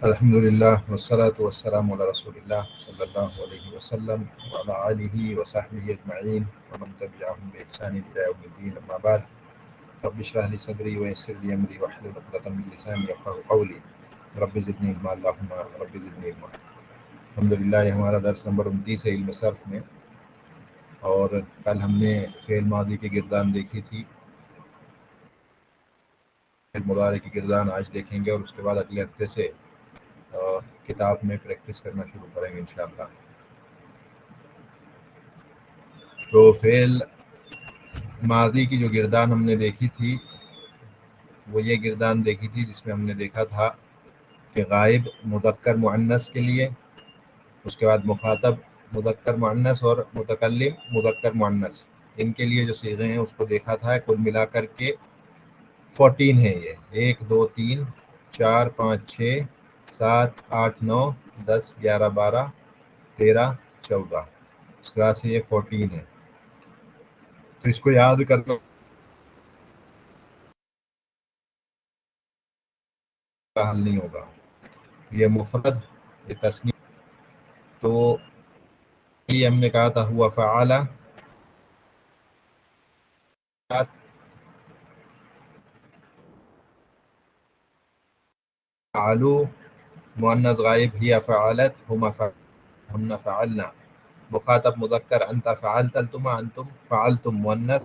الحمدللہ والصلاة والسلام علی رسول اللہ صلی اللہ علیہ وسلم وعلی آلہ وصحبہ اجمعین ومن تبعہم بإحسان الی یوم الدین، اما بعد، رب اشرح لی صدری ویسر لی امری واحلل عقدۃ من لسانی یفقہوا قولی، رب زدنی علما، اللہم رب زدنی علما۔ الحمدللہ یہ ہمارا درس نمبر 29 ہے علم صرف میں، اور کل ہم نے فعل ماضی کی گردان دیکھی تھی، فعل مضارع کی گردان آج دیکھیں گے، اور اس کے بعد اگلے ہفتے سے کتاب میں پریکٹس کرنا شروع کریں گے انشاءاللہ۔ تو فعل ماضی کی جو گردان ہم نے دیکھی تھی وہ یہ گردان دیکھی تھی جس میں ہم نے دیکھا تھا کہ غائب مذکر مؤنث کے لیے، اس کے بعد مخاطب مذکر مؤنث اور متکلم مذکر مؤنث، ان کے لیے جو صیغے ہیں اس کو دیکھا تھا۔ کل ملا کر کے 14 ہے، یہ 1 2 3 4 5 6 7 8 9 10 11 12 13 14، اس طرح سے یہ 14 ہے۔ تو اس کو یاد کرنا حل نہیں ہوگا، یہ مفرد، یہ تسنیہ۔ تو یہ ہم نے کہا تھا ہوا فعال، فعلو مؤنث غائب ہی فعلت ہما ہن فعلنا، مخاطب مذکر انت فعلت انتما انتم فعلتم مؤنث،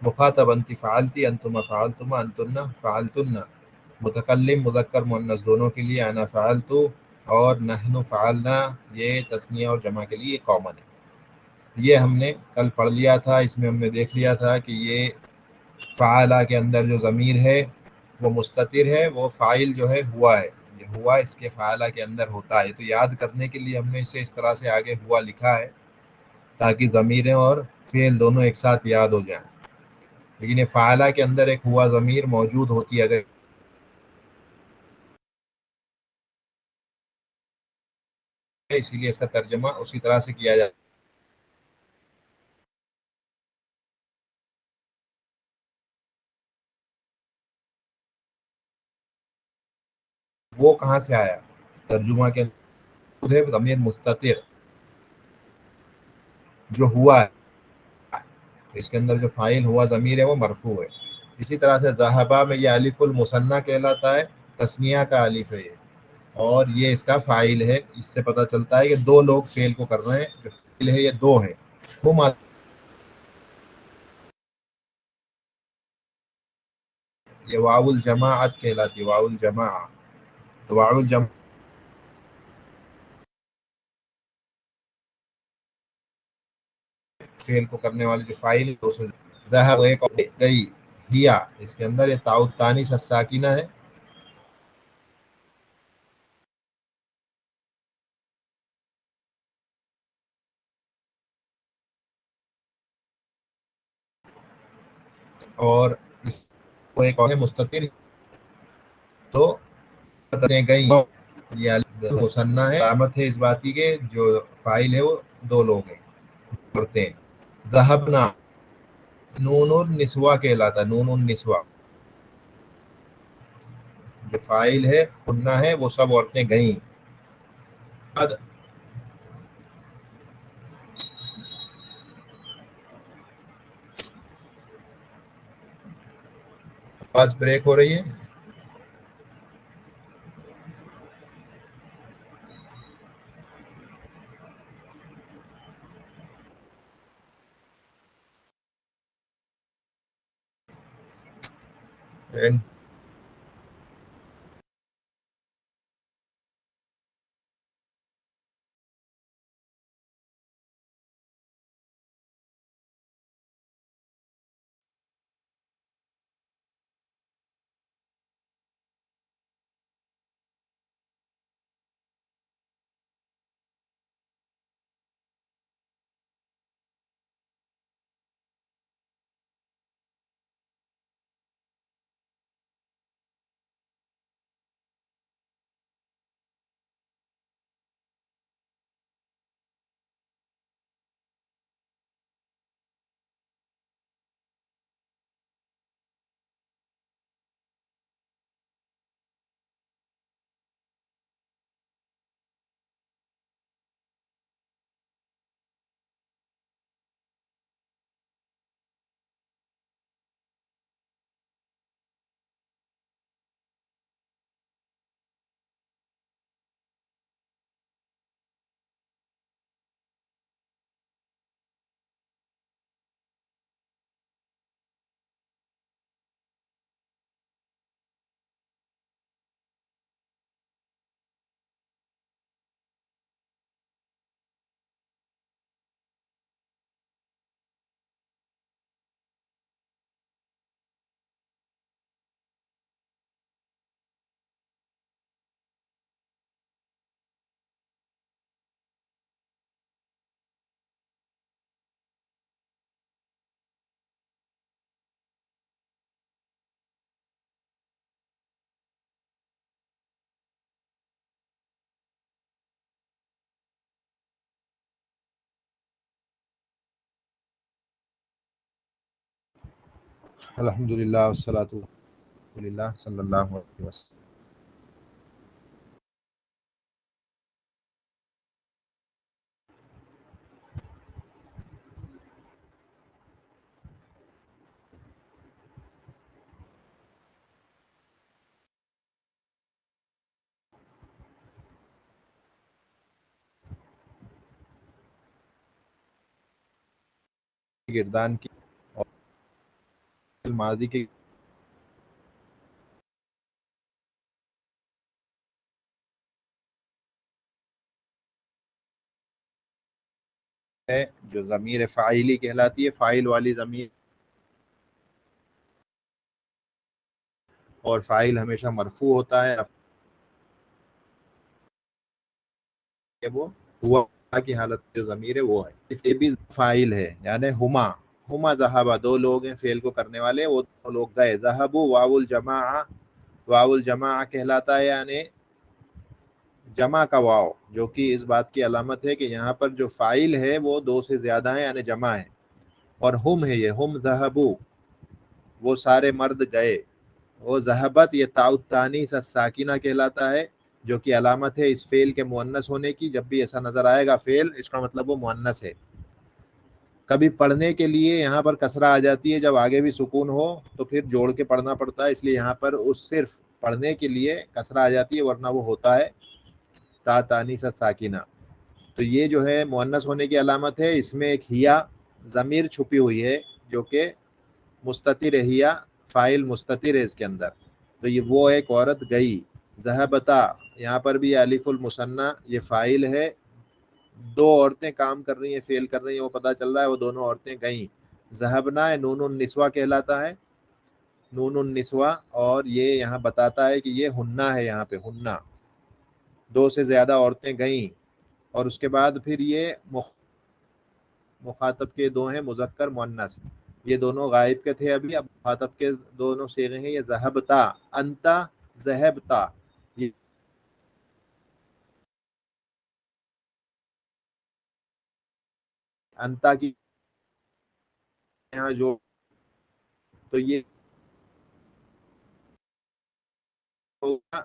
مخاطب انت فعلتی انتما فعلتما انتن فعلتن، متکلم مذکر مؤنث دونوں کے لیے انا فعلتو اور نحن فعلنا، یہ تثنیہ اور جمع کے لیے کامن ہے۔ یہ ہم نے کل پڑھ لیا تھا، اس میں ہم نے دیکھ لیا تھا کہ یہ فعلہ کے اندر جو ضمیر ہے وہ مستتر ہے، وہ فاعل جو ہے ہوا ہے، یہ ہوا اس کے فعلہ کے اندر ہوتا ہے۔ تو یاد کرنے کے لیے ہم نے اسے اس طرح سے آگے ہوا لکھا ہے تاکہ ضمیریں اور فعل دونوں ایک ساتھ یاد ہو جائیں۔ لیکن یہ فعلہ کے اندر ایک ہوا ضمیر موجود ہوتی ہے، اگر اسی لیے اس کا ترجمہ اسی طرح سے کیا جائے۔ وہ کہاں سے آیا؟ ترجمہ کے اندر ہے ضمیر مستتر جو ہوا ہے، اس کے اندر جو فاعل ہوا ضمیر ہے وہ مرفوع ہے۔ اسی طرح سے ذہبہ میں یہ الف المثنیٰ کہلاتا ہے، تثنیہ کا الف ہے یہ، اور یہ اس کا فاعل ہے۔ اس سے پتہ چلتا ہے کہ دو لوگ فعل کو کر رہے ہیں، جو فعل ہے یہ دو ہیں، ہما، یہ واو الجماعت کہلاتی ہے، واو الجماع۔ تو واو الجماع فعل کو کرنے والے جو فاعل ہے اسے ذہب ایک اور گئی ہیا، اس کے اندر یہ تاء التانیث الساکنہ ہے، اور اس کو ایک اور ہے مستتر، تو گئی یہ الف مثنیٰ ہے، علامت ہے اس بات کی کہ جو فاعل ہے وہ دو لوگ ہیں، عورتیں ہیں۔ ذہبنا نون النسوہ کہلاتا ہے، نون النسوہ، جو فاعل ہے کنہ ہے، وہ سب عورتیں گئیں۔ بعد آواز بریک ہو رہی ہے الحمدللہ والصلاۃ والسلام صلی اللہ علیہ وسلم. گردان کی اور ماضی کے ہے جو ضمیر فاعلی کہلاتی ہے، فاعل والی ضمیر، اور فاعل ہمیشہ مرفوع ہوتا ہے، وہ ہوا کی حالت جو ضمیر ہے وہ ہے. یہ بھی فاعل ہے، یعنی ہما ذہبا، دو لوگ ہیں فعل کو کرنے والے، وہ دو لوگ گئے. ذہبوا واو الجماع، واو الجماع کہلاتا ہے، یعنی جمع کا واو، جو کہ اس بات کی علامت ہے کہ یہاں پر جو فاعل ہے وہ دو سے زیادہ ہیں، یعنی جمع ہے. اور ہم ہے، یہ ہم ذہبوا، وہ سارے مرد گئے. وہ ذہبت یہ تاء التانیث الساکنہ کہلاتا ہے، جو کہ علامت ہے اس فعل کے مؤنث ہونے کی. جب بھی ایسا نظر آئے گا فعل، اس کا مطلب وہ مؤنث ہے. کبھی پڑھنے کے لیے یہاں پر کسرہ آ جاتی ہے، جب آگے بھی سکون ہو تو پھر جوڑ کے پڑھنا پڑتا ہے، اس لیے یہاں پر اس صرف پڑھنے کے لیے کسرہ آ جاتی ہے، ورنہ وہ ہوتا ہے تاء تانیث الساکنہ. تو یہ جو ہے مؤنث ہونے کی علامت ہے. اس میں ایک ہیا ضمیر چھپی ہوئی ہے، جو کہ مستتر ہے، ہیا فاعل مستتر ہے اس کے اندر. تو یہ وہ ایک عورت گئی. ذہبتا، یہاں پر بھی الف المثنیٰ یہ فاعل ہے. دو عورتیں کام کر رہی ہیں، فعل کر رہی ہیں، وہ پتہ چل رہا ہے وہ دونوں عورتیں گئیں. ذہبنا نون النسوہ کہلاتا ہے، نون النسوہ. اور یہ یہاں بتاتا ہے کہ یہ ہنہ ہے، یہاں پہ ہنہ، دو سے زیادہ عورتیں گئیں. اور اس کے بعد پھر یہ مخاطب کے دو ہیں مذکر مؤنث، یہ دونوں غائب کے تھے ابھی. اب مخاطب کے دونوں صیغے ہیں، یہ ذہبتا، انتا، ذہبتا. یہ انتا کی یہاں جو، تو یہ ہوگا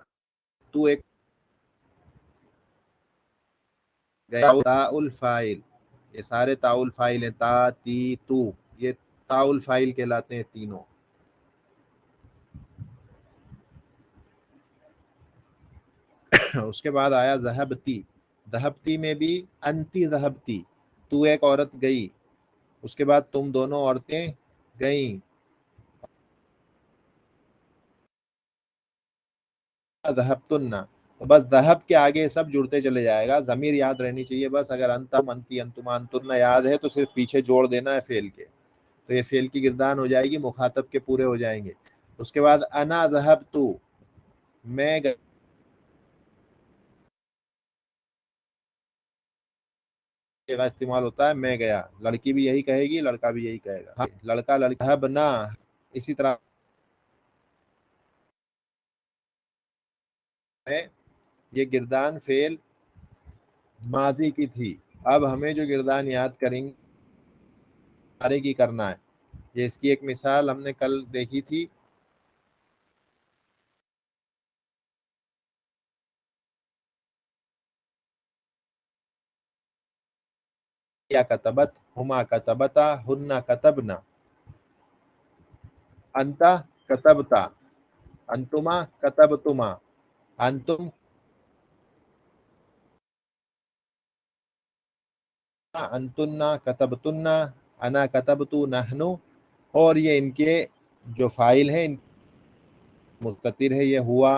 تو ایک گیا تاء الفاعل. یہ سارے تاء الفاعل ہیں، تا تی تو، یہ تاء الفاعل کہلاتے ہیں تینوں. اس کے بعد آیا ذہبتی. ذہبتی میں بھی انتی ذہبتی، تو ایک عورت گئی. اس کے بعد تم دونوں عورتیں گئیں. ذہبتن، بس ذہب کے آگے سب جڑتے چلے جائے گا. ضمیر یاد رہنی چاہیے بس. اگر انتم، انتی، انتما، انتن یاد ہے تو صرف پیچھے جوڑ دینا ہے فعل کے، تو یہ فعل کی گردان ہو جائے گی، مخاطب کے پورے ہو جائیں گے. اس کے بعد انا ذہبتو، میں کا استعمال ہوتا ہے میں گیا. لڑکی بھی یہی کہے گی، لڑکا بھی یہی کہے گا. لڑکا لڑکا بنا، اسی طرح ہے. یہ گردان فعل ماضی کی تھی. اب ہمیں جو گردان یاد کریں گے سارے کی کرنا ہے. یہ اس کی ایک مثال ہم نے کل دیکھی تھی. یا کتبت، ہما کتبتا، ہننا کتبنا. انتا کتبتا، انتما کتبتما، انتم انتنا کتبتنا، انا کتبتو نحنو. اور یہ ان کے جو فاعل ہیں مستتر ہے، یہ ہوا،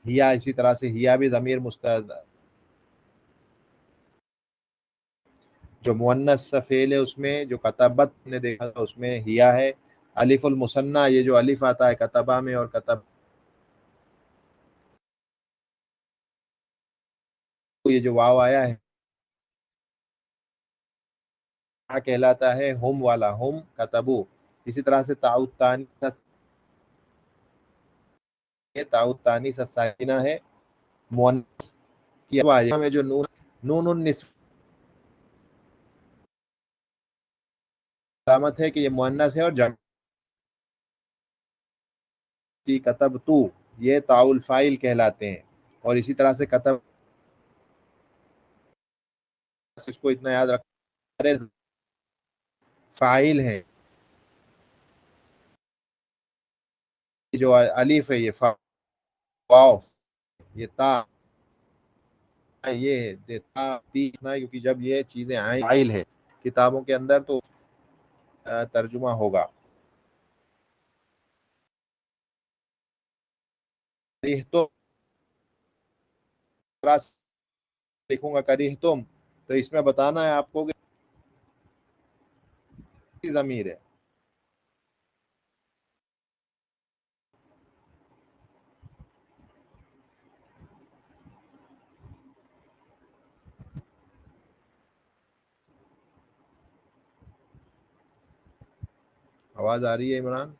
ہیا. اسی طرح سے ہیا بھی ضمیر جو مؤنث فعل ہے اس میں جو کتبت نے دیکھا تھا اس میں ہیا ہے. الف المثنیٰ، یہ جو الف آتا ہے کتبہ میں اور کتب، یہ جو واو آیا ہے کہلاتا ہے ہم والا، ہم کتبو. اسی طرح سے تاء التانیث، یہ تاء التانیث الساکنہ ہے مؤنث کی. میں جو نون، نون النسوہ علامت ہے کہ یہ مؤنث ہے اور جمع کی کتب تو یہ تعاول فائل کہلاتے ہیں. اور اسی طرح سے کتب اس کو اتنا یاد رکھ فائل ہیں جو الف ہے یہ واو یہ تا یہ ہے کیونکہ جب یہ چیزیں آئیں فائل ہے کتابوں کے اندر تو ترجمہ ہوگا. تو لکھوں گا کریہ تم تو اس میں بتانا ہے آپ کو کہ ضمیر ہے. آواز آ رہی ہے عمران؟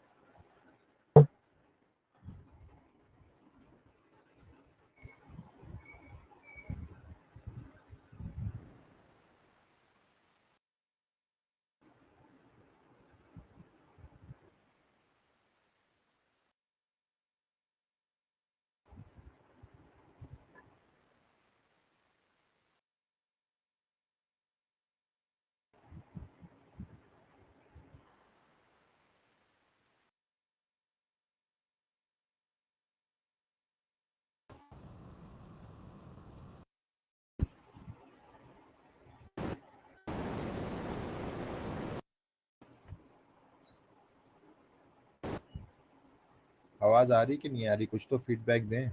آواز آ رہی کہ نہیں آ رہی؟ کچھ تو فیڈ بیک دیں.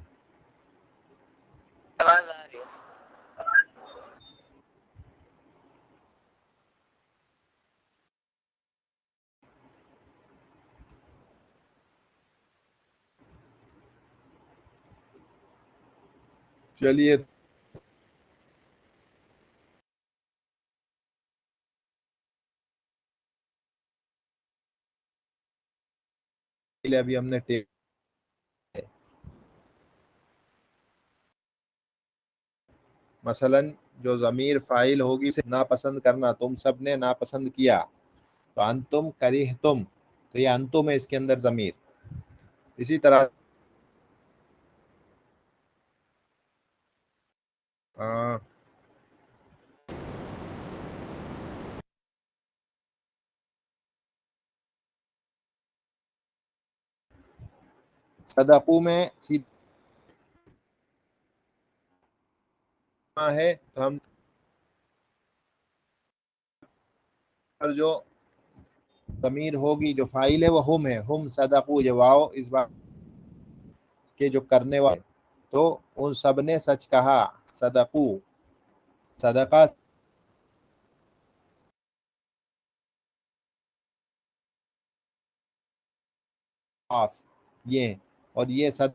آواز آ رہی ہے. چلیے ابھی ہم نے مثلا جو ضمیر فاعل ہوگی اسے ناپسند کرنا تم سب نے ناپسند کیا تو انتم کریہتم تو یہ انتم ہے اس کے اندر ضمیر. اسی طرح صدقو میں سیدھا ہے تو ہم پر جو ضمیر ہوگی جو فاعل ہے وہ ہم ہے. ہم صدقو جو واو اس بات کے جو کرنے والے تو ان سب نے سچ کہا. صدقو صدقہ آف یہ اور یہ صد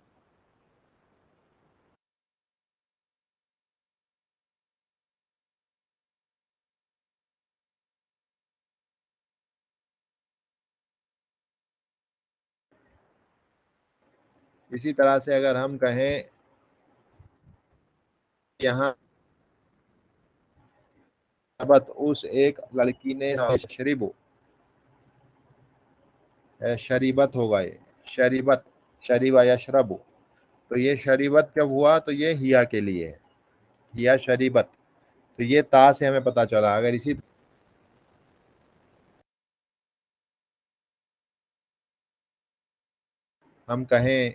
اسی طرح سے اگر ہم کہیں یہاں اس ایک لڑکی نے شریبو شریبت ہوگا یہ شریبت شریبا یشربو تو یہ شریبت جب ہوا تو یہ ہیا کے لیے ہیا شریبت تو یہ تا سے ہمیں پتا چلا. اگر اسی ہم کہیں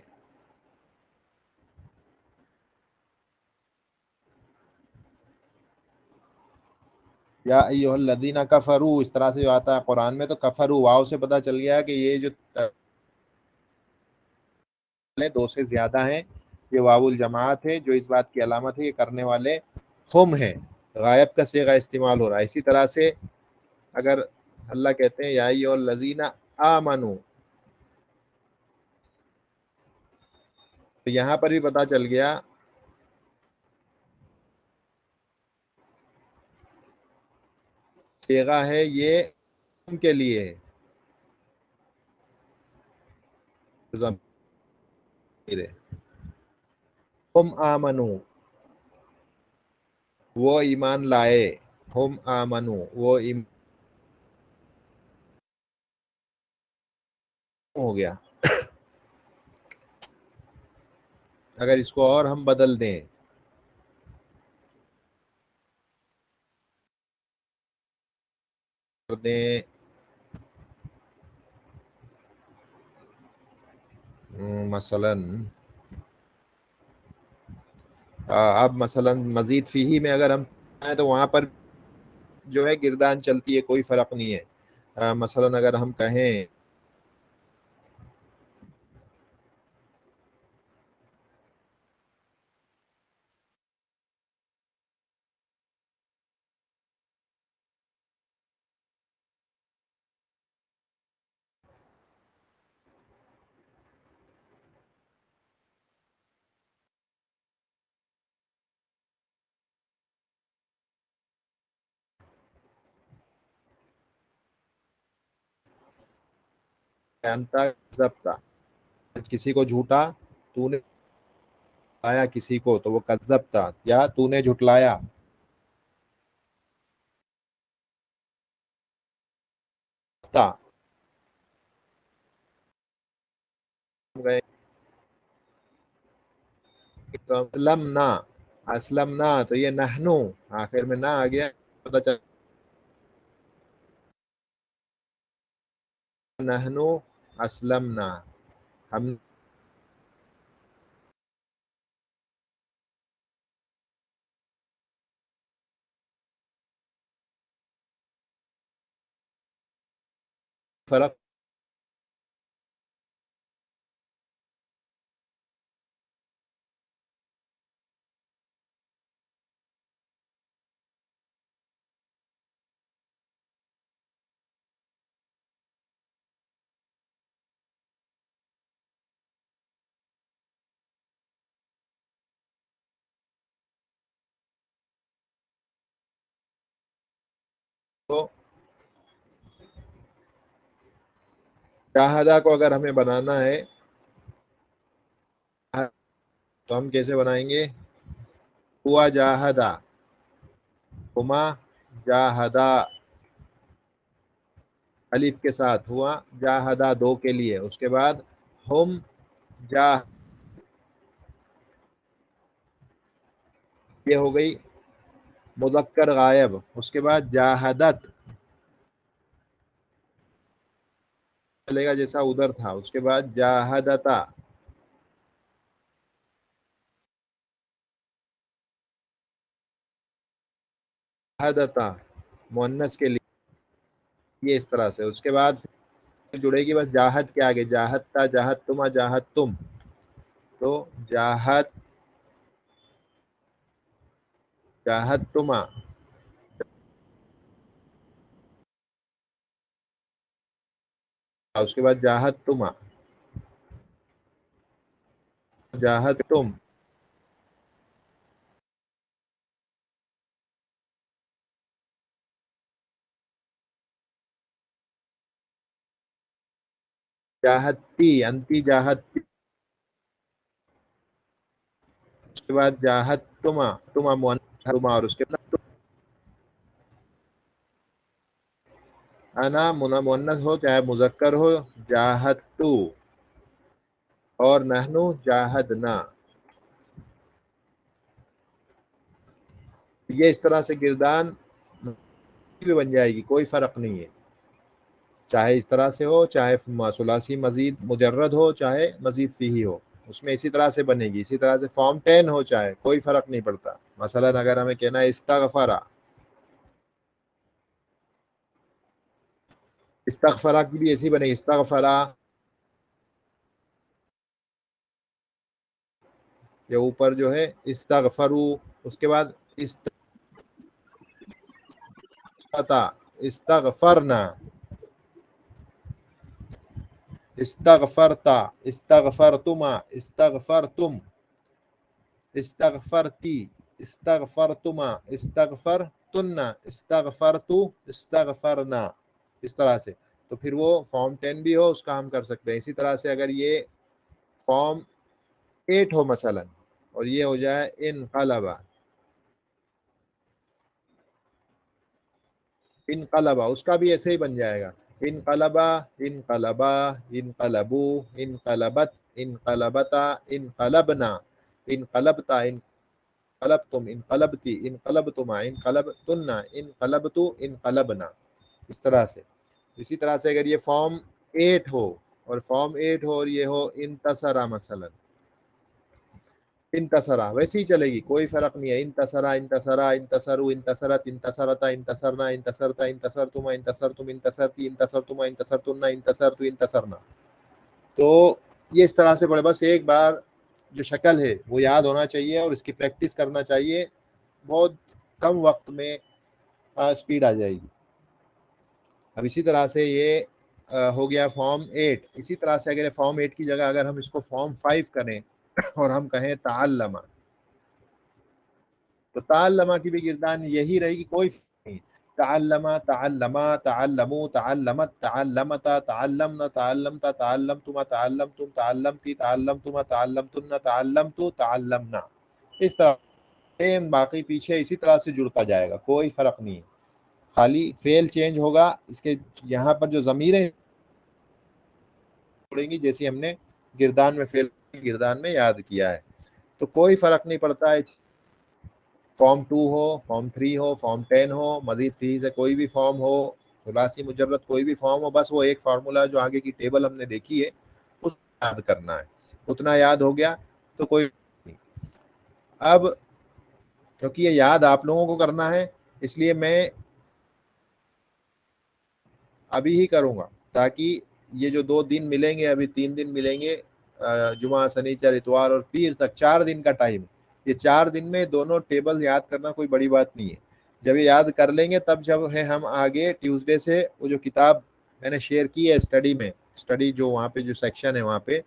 یا ایھا الذین کفروا اس طرح سے جو آتا ہے قرآن میں تو کفروا واو سے پتا چل گیا کہ یہ جو دو سے زیادہ ہیں یہ واو الجماعت ہے جو اس بات کی علامت ہے یہ کرنے والے ہم ہیں. غائب کا صیغہ استعمال ہو رہا ہے. اسی طرح سے اگر اللہ کہتے ہیں یا ایھا الذین آمنوا تو یہاں پر بھی پتا چل گیا صیغہ ہے یہ ان کے لیے ہم آمنو وہ ایمان لائے. ہم آمنو وہ ایمان ہو گیا اگر اس کو اور ہم بدل دیں کر دیں مثلا اب مثلا مزید فیہی میں اگر ہم آئیں تو وہاں پر جو ہے گردان چلتی ہے، کوئی فرق نہیں ہے. مثلا اگر ہم کہیں انتا کذبتا، کسی کو جھوٹا تو نے آیا کسی کو تو وہ کذبتا یا تو نے جھٹلایا. تا گئے تو اسلمنا، اسلمنا تو یہ نحنو آخر میں نہ آ گیا، پتہ چل نحنو اسلمنا، ہم فرق تو شاہدہ کو اگر ہمیں بنانا ہے تو ہم کیسے بنائیں گے؟ ہوا جاہدہ، ہما جاہدہ الف کے ساتھ، ہوا جاہدہ دو کے لیے، اس کے بعد ہم جا، یہ ہو گئی مذکر غائب، اس کے بعد جاہدت چلے گا جیسا ادھر تھا، اس کے بعد جاہدتا، جاہدتا مؤنث کے لیے، یہ اس طرح سے. اس کے بعد جڑے گی بس جاہد کے آگے، جاہدتا جاہد تما جاہد تم، تو جاہد جاہد تما، اس کے بعد جاہد تما جاہد تم، جاہدتی انتی جاہدتی، اس کے بعد جاہد تما تما مؤنث تما، اور اس کے بعد انا مؤنث ہو چاہے مذکر ہو، جاہد تو، اور نحنو جاہدنا. یہ اس طرح سے گردان بھی بن جائے گی، کوئی فرق نہیں ہے، چاہے اس طرح سے ہو، چاہے ثلاثی مزید مجرد ہو، چاہے مزید فیہی ہو، اس میں اسی طرح سے بنے گی. اسی طرح سے فارم 10 ہو چاہے، کوئی فرق نہیں پڑتا. مثلا اگر ہمیں کہنا ہے استغفرا، استغفرا کی بھی ایسی بنے گی، استغفرا یہ اوپر جو ہے استغفرو، اس کے بعد استغفرنا، استغفرتا، استغفرتما، استغفرتم، استغفرتی، استغفرتما، استغفرتن، استغفرتو، استغفرنا، اس طرح سے. تو پھر وہ فارم 10 بھی ہو اس کا ہم کر سکتے ہیں. اسی طرح سے اگر یہ فارم 8 ہو مثلا، اور یہ ہو جائے انقلبا، انقلبا، اس کا بھی ایسے ہی بن جائے گا، انقلبا، انقلبا، انقلبو، انقلبت، انقلبتا، انقلبنا. انقلبتا انقلبتم انقلبتی انقلبتما انقلبتنا انقلبتو انقلبنا، اس طرح سے. اسی طرح سے اگر یہ فارم 8 ہو اور فارم 8 ہو اور یہ ہو انتصرا مثلا، انتصرا ویسے ہی چلے گی، کوئی فرق نہیں ہے. انتصرا انتصرا انتصرو انتصرت انتصرتا انتصرنا انتصرتا انتصرتما انتصرتم انتصرتی انتصرتما انتصرتنا انتصرتو انتصرنا. تو یہ اس طرح سے پڑھے. بس ایک بار جو شکل ہے وہ یاد ہونا چاہیے اور اس کی پریکٹس کرنا چاہیے، بہت کم وقت میں اسپیڈ آ جائے گی. اب اسی طرح سے یہ ہو گیا فارم 8. اسی طرح سے اگر فارم 8 کی جگہ اگر ہم اس کو فارم 5 کریں اور ہم کہیں تعلمہ، تو تعلمہ کی بھی گردان یہی رہے گی، کوئی فرق نہیں. تعلمہ تعلمہ تعلمو تعلمت تعلمتا تعلمنا تعلمتا تعلمتما تعلمتم تعلمتی تعلمتما تعلمتن تعلمتو تعلمنا، اس طرح سیم باقی پیچھے اسی طرح سے جڑتا جائے گا، کوئی فرق نہیں ہے. خالی فعل چینج ہوگا، اس کے یہاں پر جو ضمیریں جڑیں گی جیسے ہم نے گردان میں فعل گردان میں یاد کیا ہے. تو کوئی فرق نہیں پڑتا ہے، فارم 2 ہو، فارم 3 ہو، فارم 10 ہو، مزید فی سے کوئی بھی فارم ہو، ثلاثی مجرد کوئی بھی فارم ہو، بس وہ ایک فارمولا جو آگے کی ٹیبل ہم نے دیکھی ہے اس کو یاد کرنا ہے. اتنا یاد ہو گیا تو کوئی نہیں. اب کیونکہ یہ یاد آپ لوگوں کو کرنا ہے اس لیے میں ابھی ہی کروں گا، تاکہ یہ جو 2 دن ملیں گے، ابھی 3 دن ملیں گے، جمعہ سنیچر اتوار اور پیر تک 4 دن کا ٹائم. یہ 4 دن میں دونوں ٹیبل یاد کرنا کوئی بڑی بات نہیں ہے. جب یہ یاد کر لیں گے تب جب ہے ہم آگے ٹیوزڈے سے وہ جو کتاب میں نے شیئر کی ہے اسٹڈی میں، اسٹڈی جو وہاں پہ جو سیکشن ہے وہاں پہ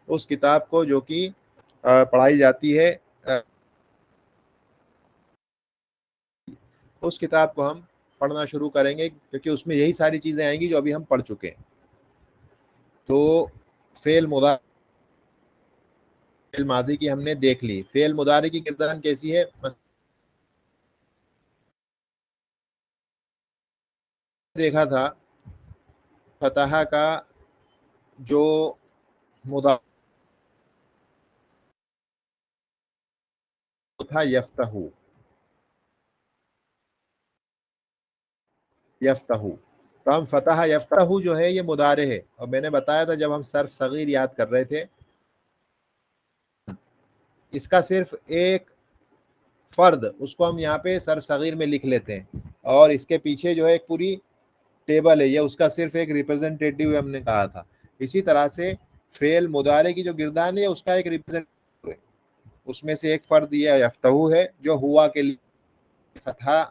اس کتاب کو جو کہ پڑھائی جاتی ہے، اس کتاب کو ہم پڑھنا شروع کریں گے، کیونکہ اس میں یہی ساری چیزیں آئیں گی جو ابھی ہم پڑھ چکے ہیں. تو فعل مضارع فعل ماضی کی ہم نے دیکھ لی. فعل مضارع کی گردان کیسی ہے؟ دیکھا تھا فتح کا جو مضارع تھا یفتح، یفتح. تو ہم فتح یفتح جو ہے یہ مضارع ہے، اور میں نے بتایا تھا جب ہم صرف صغیر یاد کر رہے تھے، اس کا صرف ایک فرد اس کو ہم یہاں پہ صرف صغیر میں لکھ لیتے ہیں، اور اس کے پیچھے جو ہے ایک پوری ٹیبل ہے، یہ اس کا صرف ایک ریپرزینٹیٹیو ہم نے کہا تھا. اسی طرح سے فعل مضارع کی جو گردان ہے اس کا ایک ریپرزینٹیٹیو ہے، اس میں سے ایک فرد یہ یفتح ہے جو ہوا کے لیے فتح،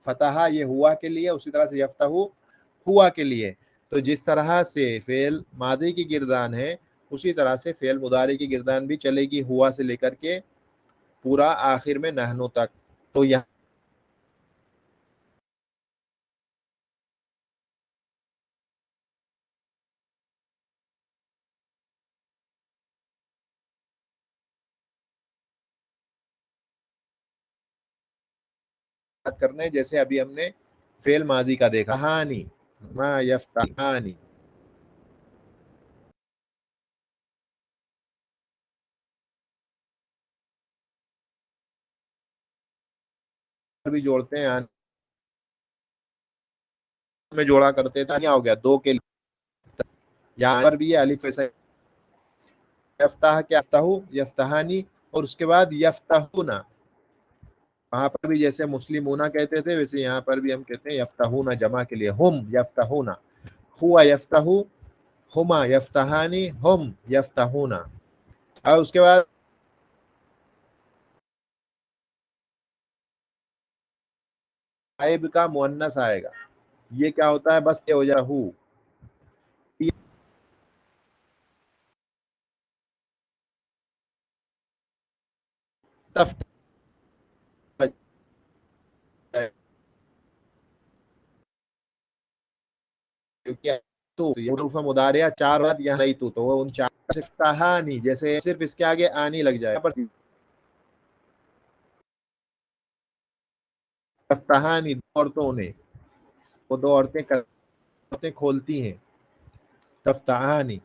فتح یہ ہوا کے لیے، اسی طرح سے یفتح ہوا کے لیے. تو جس طرح سے فعل ماضی کی گردان ہے اسی طرح سے فعل مضارع کی گردان بھی چلے گی، ہوا سے لے کر کے پورا آخر میں نحنو تک. تو یہاں بات کرنا ہے جیسے ابھی ہم نے فعل ماضی کا دیکھا، ہانی ما یفتحانی، بھی جوڑتے ہیں میں جوڑا کرتے تھا، کیا ہو گیا 2 کے لیے. یہاں پر بھی یہ الف ایسا یفتح کیا یفتح یفتحانی، اور اس کے بعد یفتحونا. وہاں پر بھی جیسے مسلمونا کہتے تھے ویسے یہاں پر بھی ہم کہتے ہیں یفتحونا جمع کے لیے، ہم یفتحونا، ہوا یفتح، ہما یفتحانی، ہم یفتحونا. اور اس کے بعد غائب کا مؤنث آئے گا، یہ کیا ہوتا ہے؟ بس یہ ہو جائے ہو. کیونکہ تو حروف مضارعہ 4 بات یہاں نہیں تو وہ ان 4 صرف تہانی، جیسے صرف اس کے آگے آنی لگ جائے پر تہانی. عورتوں نے، وہ 2 عورتیں کھولتی ہیں تفتحانی.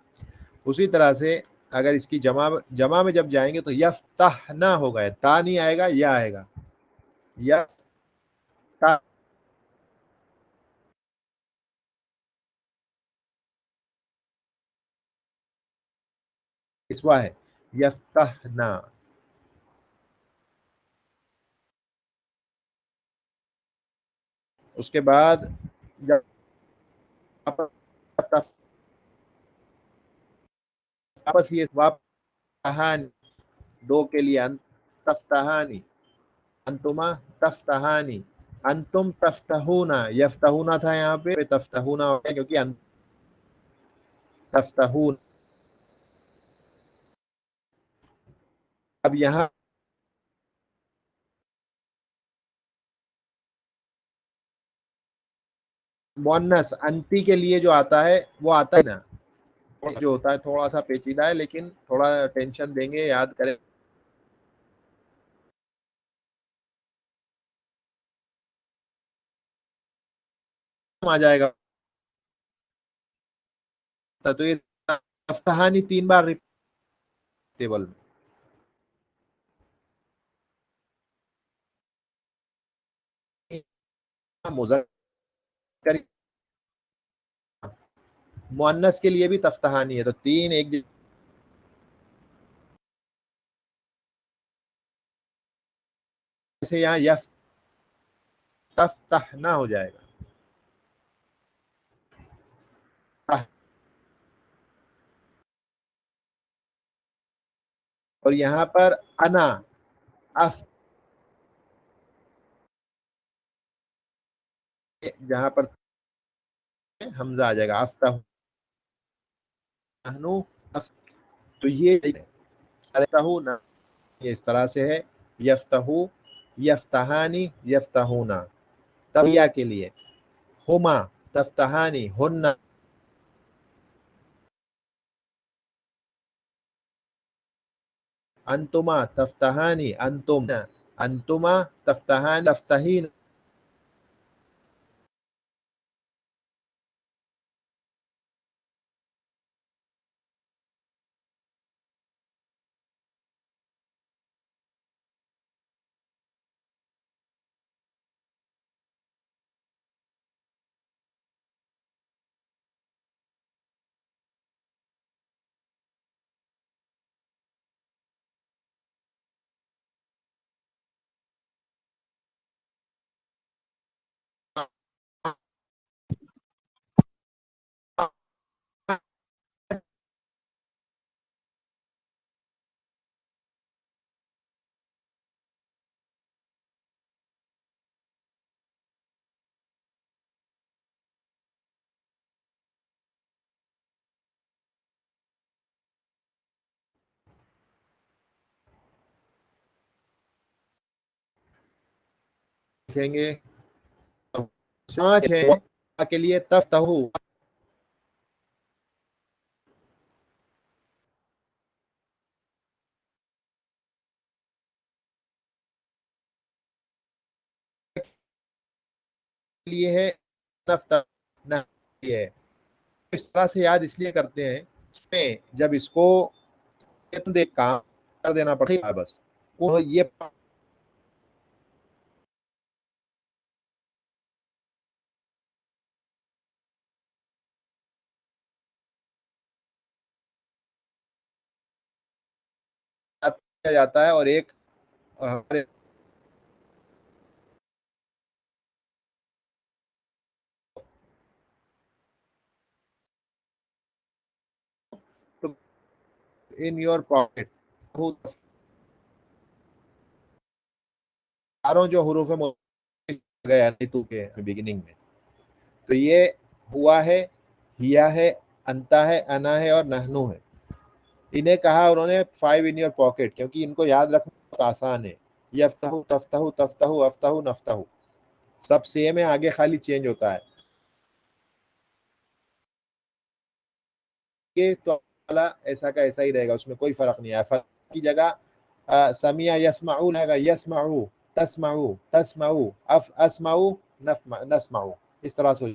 اسی طرح سے اگر اس کی جمع میں جب جائیں گے تو یفتحنا ہوگا، تا نہیں آئے گا، یا آئے گا، یفتح اسوا ہے، یفتحنا. اس کے بعد جب واپس یہ واپس دو کے لیے تفتحانی، انتما تفتحانی، انتم تفتحونا، یفتحونا تھا یہاں پہ تفتحونا ہو گیا کیونکہ تفتحون. اب یہاں مؤنث انتی کے لیے جو آتا ہے وہ آتا ہے نا، جو ہوتا ہے تھوڑا سا پیچیدہ ہے لیکن تھوڑا ٹینشن دیں گے، یاد کریں آ جائے گا. تو یہ تفتحانی 3 بار ٹیبل مذکر مؤنث کے لیے بھی تفتحانی ہے، تو 3 ایک جیسے یہاں تفتحنا ہو جائے گا. اور یہاں پر انا اف جہاں پر حمزہ آ جائے گا، افتح نحنو تو یہ یہ اس طرح سے ہے، یفتحو، یفتحانی، یفتحونا. تبیا کے لیے ہما تفتحانی ہن، انتما تفتحانی انتم، انتما تفتحان تفتحین. دیکھیں گے 5 ہے کے لیے تفتحو لیے ہے نفتح ہے. اس طرح سے یاد اس لیے کرتے ہیں کہ جب اس کو کام کر دینا پڑے گا بس وہ یہ کیا جاتا ہے. اور ایک ہمارے ان یور پاکٹ چاروں جو حروف گیا تو کے بگننگ میں، تو یہ ہوا ہے، ہیا ہے، انتا ہے، انا ہے اور نحنو ہے. انہیں کہا انہوں نے 5 ان یور پاکٹ کیونکہ ان کو یاد رکھنا بہت آسان ہے. یفتحو تفتحو تفتحو افتحو نفتحو سب سیم ہے، آگے خالی چینج ہوتا ہے. کہ تو ایسا کا ایسا ہی رہے گا، اس میں کوئی فرق نہیں ہے. فتح کی جگہ سمیع یسمعو رہے گا، یسمعو تسمعو تسمعو اسمعو نسمعو اس طرح سے.